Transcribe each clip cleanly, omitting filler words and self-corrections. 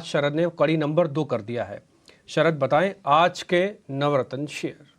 शरद ने कड़ी नंबर 2 कर दिया है। शरद बताएं आज के नवरत्न शेयर।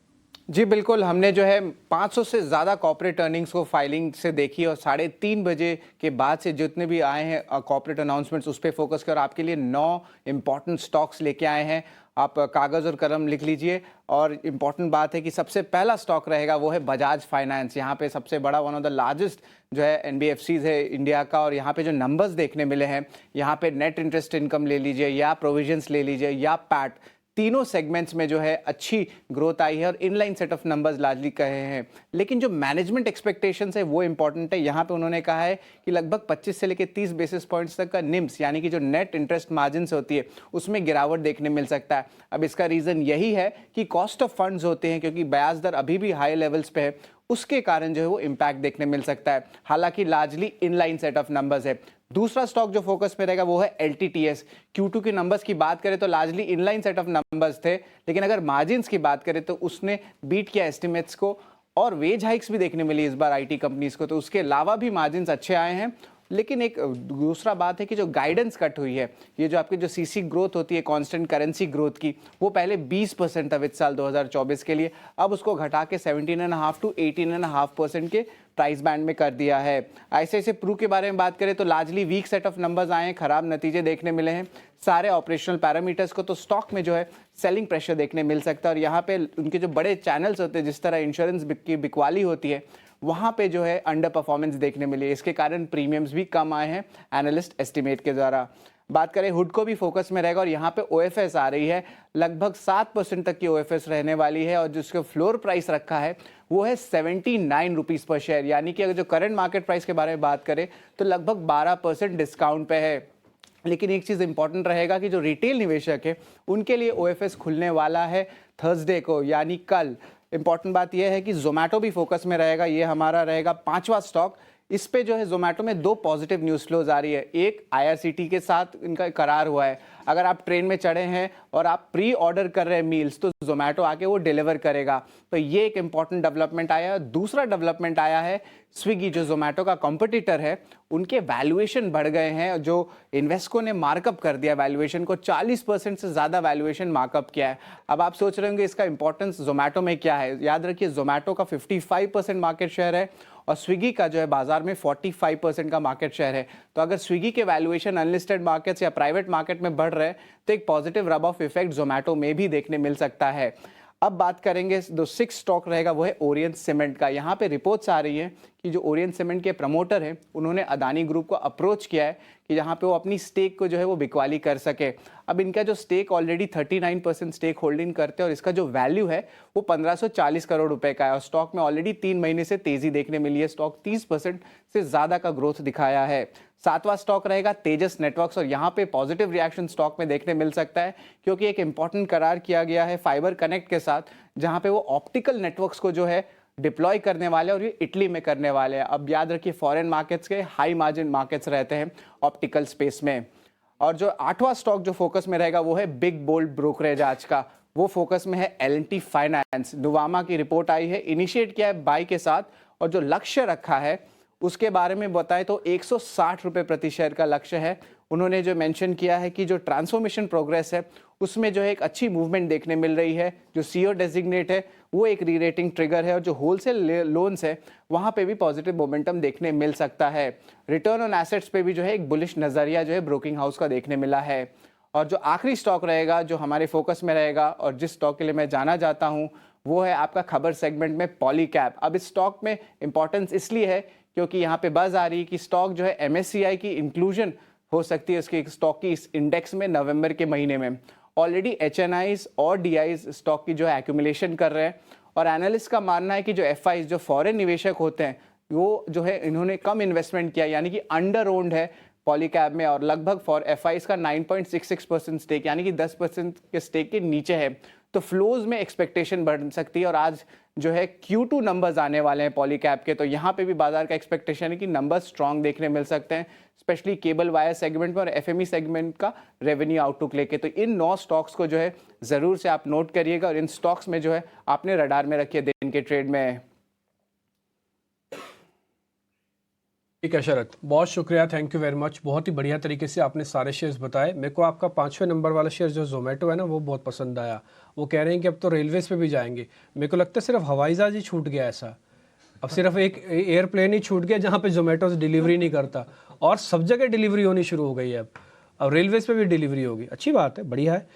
जी बिल्कुल, हमने जो है 500 से ज़्यादा कॉर्पोरेट अर्निंग्स को फाइलिंग से देखी और 3:30 बजे के बाद से जितने भी आए हैं कॉर्पोरेट अनाउंसमेंट्स उस पर फोकस किया और आपके लिए 9 इंपॉर्टेंट स्टॉक्स लेके आए हैं। आप कागज़ और कलम लिख लीजिए। और इम्पॉर्टेंट बात है कि सबसे पहला स्टॉक रहेगा वो है बजाज फाइनेंस। यहाँ पे सबसे बड़ा वन ऑफ द लार्जेस्ट जो है एनबीएफसीज है इंडिया का। और यहाँ पे जो नंबर्स देखने मिले हैं, यहाँ पे नेट इंटरेस्ट इनकम ले लीजिए या प्रोविजंस ले लीजिए या पैट, तीनों सेगमेंट्स में जो है अच्छी ग्रोथ आई है और inline set of numbers largely कहे हैं। लेकिन जो मैनेजमेंट एक्सपेक्टेशंस है वो इंपॉर्टेंट है। यहाँ पे उन्होंने कहा है कि लगभग 25 से लेकर 30 बेसिस पॉइंट्स तक का निम्स यानी कि जो नेट इंटरेस्ट मार्जिन होती है उसमें गिरावट देखने मिल सकता है। अब इसका रीज़न यही है कि कॉस्ट ऑफ फंड्स होते हैं, क्योंकि ब्याज दर अभी भी हाई लेवल्स पे है, उसके कारण जो है वो इम्पैक्ट देखने मिल सकता है। हालांकि largely inline set of numbers है। दूसरा स्टॉक जो फोकस में रहेगा वो है एलटीटीएस। Q2 की नंबर्स की बात करें तो largely inline set of numbers थे, लेकिन अगर मार्जिन्स की बात करें तो उसने बीट किया एस्टिमेट्स को और वेज हाइक्स भी देखने मिली इस बार आईटी कंपनीज को। तो उसके अलावा भी मार्जिन्स अच्छे आए हैं। लेकिन एक दूसरा बात है कि जो गाइडेंस कट हुई है, ये जो आपकी जो सीसी ग्रोथ होती है कांस्टेंट करेंसी ग्रोथ की, वो पहले 20% था वित्त साल 2024 के लिए, अब उसको घटा के 17.5 to 18.5% के प्राइस बैंड में कर दिया है। ऐसे प्रू के बारे में बात करें तो largely weak set of numbers आए हैं, खराब नतीजे देखने मिले हैं सारे ऑपरेशनल पैरामीटर्स को। तो स्टॉक में जो है सेलिंग प्रेशर देखने मिल सकता है। और यहाँ पे उनके जो बड़े चैनल्स होते हैं, जिस तरह इंश्योरेंस की बिकवाली होती है, वहाँ पे जो है अंडर परफॉर्मेंस देखने मिली। इसके कारण प्रीमियम्स भी कम आए हैं एनालिस्ट एस्टिमेट के द्वारा। बात करें हुड को भी फोकस में रहेगा और यहाँ पे ओएफएस आ रही है, लगभग 7% तक की ओएफएस रहने वाली है। और जिसका फ्लोर प्राइस रखा है वो है 79 रुपीज़ पर शेयर, यानी कि अगर जो करंट मार्केट प्राइस के बारे में बात करें तो लगभग 12% डिस्काउंट पे है। लेकिन एक चीज़ इंपॉर्टेंट रहेगा कि जो रिटेल निवेशक है उनके लिए ओएफएस खुलने वाला है थर्सडे को, यानी कल। इंपॉर्टेंट बात यह है कि जोमेटो भी फोकस में रहेगा, ये हमारा रहेगा 5वां स्टॉक। इस पे जो है जोमेटो में 2 पॉजिटिव न्यूज़ फ्लोज आ रही है। एक, आईआरसीटी के साथ इनका करार हुआ है, अगर आप ट्रेन में चढ़े हैं और आप प्री ऑर्डर कर रहे हैं मील्स तो जोमेटो आके वो डिलीवर करेगा। तो ये एक इंपॉर्टेंट डेवलपमेंट आया है। दूसरा डेवलपमेंट आया है स्विगी जो जोमेटो का कॉम्पिटिटर है, उनके वैल्यूएशन बढ़ गए हैं। जो इन्वेस्को ने मार्कअप कर दिया वैल्यूएशन को, 40% से ज़्यादा वैल्यूएशन मार्कअप किया है। अब आप सोच रहे होंगे इसका इंपॉर्टेंस जोमेटो में क्या है। याद रखिए जोमेटो का 55% मार्केट शेयर है और स्विगी का जो है बाजार में 45% का मार्केट शेयर है। तो अगर स्विगी के वैल्यूएशन अनलिस्टेड मार्केट्स या प्राइवेट मार्केट में बढ़ रहे हैं तो एक positive rub off effect Zomato में भी देखने मिल सकता है। अब बात करेंगे, जो 6 स्टॉक रहेगा वो है ओरिएंट सीमेंट का। यहाँ पे रिपोर्ट्स आ रही हैं कि जो ओरिएंट सीमेंट के प्रमोटर हैं उन्होंने अदानी ग्रुप को अप्रोच किया है कि यहाँ पे वो अपनी स्टेक को जो है वो बिकवाली कर सके। अब इनका जो स्टेक ऑलरेडी 39% स्टेक होल्डिंग करते हैं और इसका जो वैल्यू है वो 1540 करोड़ रुपए का है। और स्टॉक में ऑलरेडी 3 महीने से तेजी देखने मिली है, स्टॉक 30% से ज़्यादा का ग्रोथ दिखाया है। 7वां स्टॉक रहेगा तेजस नेटवर्क्स और यहाँ पे पॉजिटिव रिएक्शन स्टॉक में देखने मिल सकता है, क्योंकि एक इंपॉर्टेंट करार किया गया है फाइबर कनेक्ट के साथ, जहाँ पे वो ऑप्टिकल नेटवर्क्स को जो है डिप्लॉय करने वाले और ये इटली में करने वाले हैं। अब याद रखिए फॉरेन मार्केट्स के हाई मार्जिन मार्केट्स रहते हैं ऑप्टिकल स्पेस में। और जो 8वां स्टॉक जो फोकस में रहेगा वो है बिग बोल्ड ब्रोकरेज आज का, वो फोकस में है L&T फाइनेंस। नुवामा की रिपोर्ट आई है, इनिशिएट किया है बाई के साथ और जो लक्ष्य रखा है उसके बारे में बताएं तो 160 रुपये प्रति शेयर का लक्ष्य है। उन्होंने जो मेंशन किया है कि जो ट्रांसफॉर्मेशन प्रोग्रेस है उसमें जो है एक अच्छी मूवमेंट देखने मिल रही है। जो सीईओ डेजिग्नेट है वो एक री रेटिंग ट्रिगर है और जो होलसेल लोन्स है वहाँ पे भी पॉजिटिव मोमेंटम देखने मिल सकता है। रिटर्न ऑन एसेट्स पे भी जो है एक बुलिश नज़रिया जो है ब्रोकिंग हाउस का देखने मिला है। और जो आखिरी स्टॉक रहेगा जो हमारे फोकस में रहेगा और जिस स्टॉक के लिए मैं जाना चाहता हूँ वो है आपका खबर सेगमेंट में पॉलीकैब। अब इस स्टॉक में इंपॉर्टेंस इसलिए है क्योंकि यहाँ पे बज़ आ रही है कि स्टॉक जो है MSCI की इंक्लूजन हो सकती है उसके स्टॉक की इस इंडेक्स में नवंबर के महीने में। ऑलरेडी HNIs और DIs स्टॉक की जो है एक्यूमुलेशन कर रहे हैं और एनालिस्ट का मानना है कि जो FIs जो फॉरेन निवेशक होते हैं वो जो है इन्होंने कम इन्वेस्टमेंट किया, यानी कि अंडर ओन्ड है पॉलीकैब में। और लगभग फॉर FIs का 9.66% स्टेक यानी कि 10% के स्टेक के नीचे है। तो फ्लोज में एक्सपेक्टेशन बढ़ सकती है और आज जो है Q2 नंबर्स आने वाले हैं पॉलीकैब के, तो यहाँ पे भी बाजार का एक्सपेक्टेशन है कि नंबर स्ट्रांग देखने मिल सकते हैं, स्पेशली केबल वायर सेगमेंट में और FME सेगमेंट का रेवेन्यू आउटलुक लेके। तो इन 9 स्टॉक्स को जो है ज़रूर से आप नोट करिएगा और इन स्टॉक्स में जो है आपने रडार में रखिए दिन के ट्रेड में। ठीक है शरद, बहुत शुक्रिया, थैंक यू वेरी मच। बहुत ही बढ़िया तरीके से आपने सारे शेयर्स बताए। मेरे को आपका 5वें नंबर वाला शेयर जो जोमेटो है ना, वो बहुत पसंद आया। वो कह रहे हैं कि अब तो रेलवेज़ पे भी जाएंगे। मेरे को लगता है सिर्फ हवाई जहाज़ ही छूट गया ऐसा। अब सिर्फ एक एयरप्लेन ही छूट गया जहाँ पे जोमेटो डिलीवरी नहीं करता, और सब जगह डिलीवरी होनी शुरू हो गई है अब रेलवेज़ पे भी डिलीवरी होगी। अच्छी बात है, बढ़िया है।